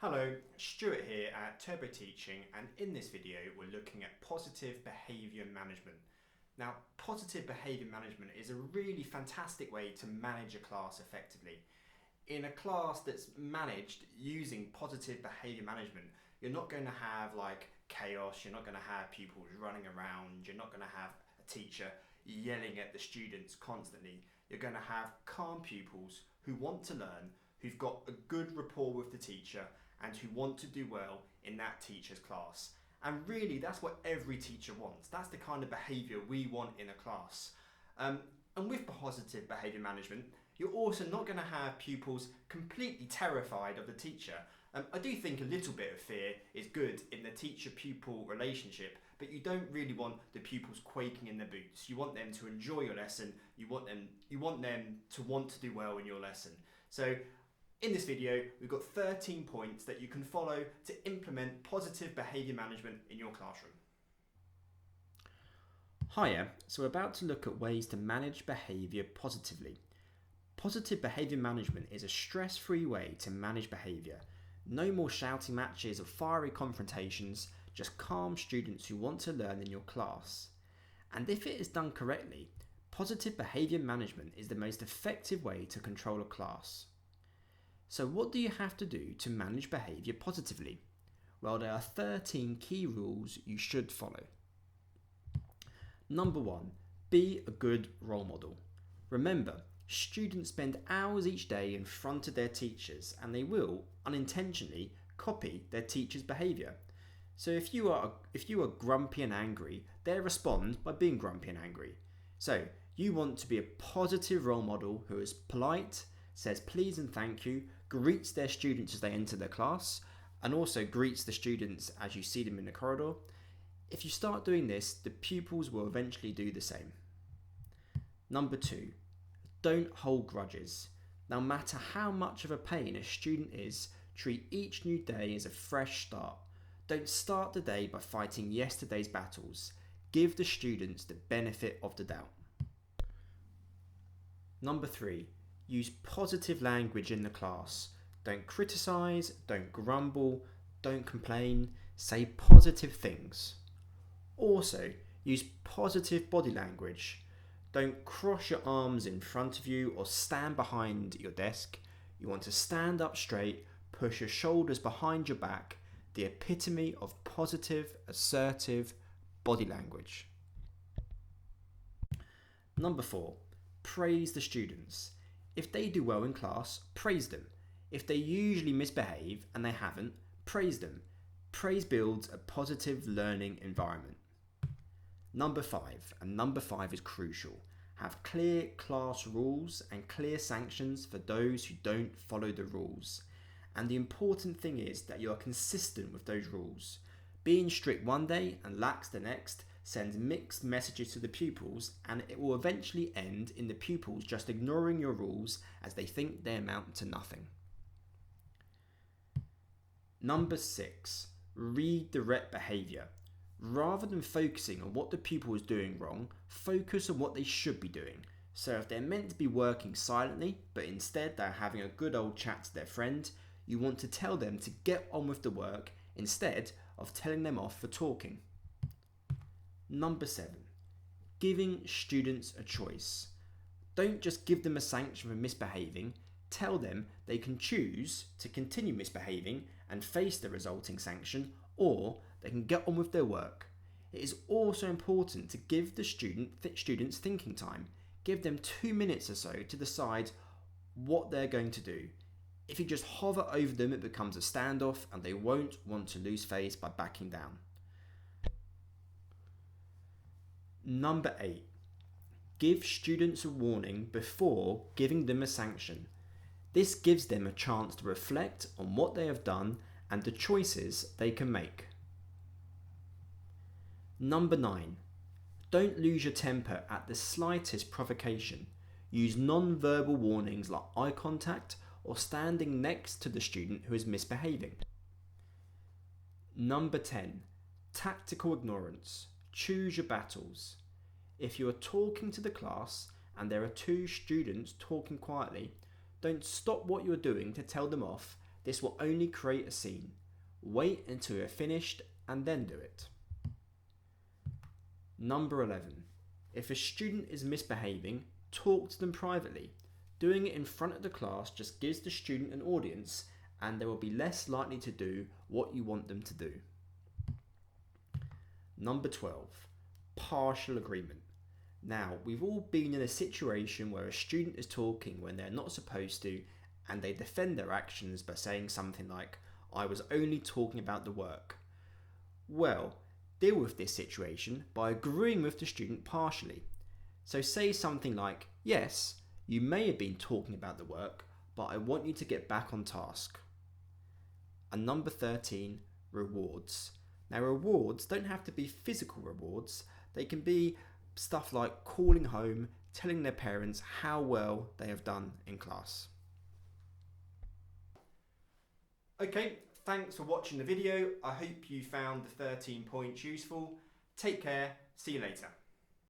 Hello, Stuart here at Turbo Teaching, and in this video we're looking at positive behaviour management. Now, positive behaviour management is a really fantastic way to manage a class effectively. In a class that's managed using positive behaviour management, you're not going to have like chaos, you're not going to have pupils running around, you're not going to have a teacher yelling at the students constantly. You're going to have calm pupils who want to learn, who've got a good rapport with the teacher, and who want to do well in that teacher's class. And really, that's what every teacher wants. That's the kind of behaviour we want in a class. And with positive behaviour management, you're also not going to have pupils completely terrified of the teacher. I do think a little bit of fear is good in the teacher-pupil relationship, but you don't really want the pupils quaking in their boots. You want them to enjoy your lesson. You want them to want to do well in your lesson. So in this video, we've got 13 points that you can follow to implement positive behaviour management in your classroom. Hiya, so we're about to look at ways to manage behaviour positively. Positive behaviour management is a stress-free way to manage behaviour. No more shouting matches or fiery confrontations, just calm students who want to learn in your class. And if it is done correctly, positive behaviour management is the most effective way to control a class. So what do you have to do to manage behaviour positively? Well, there are 13 key rules you should follow. Number 1, be a good role model. Remember, students spend hours each day in front of their teachers, and they will, unintentionally, copy their teacher's behaviour. So if you are grumpy and angry, they respond by being grumpy and angry. So you want to be a positive role model who is polite, says please and thank you, greets their students as they enter their class, and also greets the students as you see them in the corridor. If you start doing this, the pupils will eventually do the same. Number 2, don't hold grudges. No matter how much of a pain a student is, treat each new day as a fresh start. Don't start the day by fighting yesterday's battles. Give the students the benefit of the doubt. Number 3, use positive language in the class. Don't criticise, don't grumble, don't complain, say positive things. Also, use positive body language. Don't cross your arms in front of you or stand behind your desk. You want to stand up straight, push your shoulders behind your back, the epitome of positive, assertive body language. Number 4, praise the students. If they do well in class, praise them. If they usually misbehave and they haven't, praise them. Praise builds a positive learning environment. Number 5, and number 5 is crucial. Have clear class rules and clear sanctions for those who don't follow the rules. And the important thing is that you are consistent with those rules. Being strict one day and lax the next sends mixed messages to the pupils, and it will eventually end in the pupils just ignoring your rules as they think they amount to nothing. Number 6, redirect behaviour. Rather than focusing on what the pupil is doing wrong, focus on what they should be doing. So if they're meant to be working silently, but instead they're having a good old chat to their friend, you want to tell them to get on with the work instead of telling them off for talking. Number 7, giving students a choice. Don't just give them a sanction for misbehaving, tell them they can choose to continue misbehaving and face the resulting sanction, or they can get on with their work. It is also important to give the students thinking time. Give them 2 minutes or so to decide what they're going to do. If you just hover over them, it becomes a standoff and they won't want to lose face by backing down. Number 8, give students a warning before giving them a sanction. This gives them a chance to reflect on what they have done and the choices they can make. Number 9, don't lose your temper at the slightest provocation. Use non-verbal warnings like eye contact or standing next to the student who is misbehaving. Number 10, tactical ignorance. Choose your battles. If you are talking to the class and there are 2 students talking quietly, don't stop what you're doing to tell them off. This will only create a scene. Wait until you're finished and then do it. Number 11. If a student is misbehaving, talk to them privately. Doing it in front of the class just gives the student an audience and they will be less likely to do what you want them to do. Number 12. Partial agreement. Now, we've all been in a situation where a student is talking when they're not supposed to and they defend their actions by saying something like, "I was only talking about the work." Well, deal with this situation by agreeing with the student partially. So say something like, "Yes, you may have been talking about the work, but I want you to get back on task." And number 13, rewards. Now, rewards don't have to be physical rewards. They can be stuff like calling home, telling their parents how well they have done in class. Okay, thanks for watching the video. I hope you found the 13 points useful. Take care, see you later.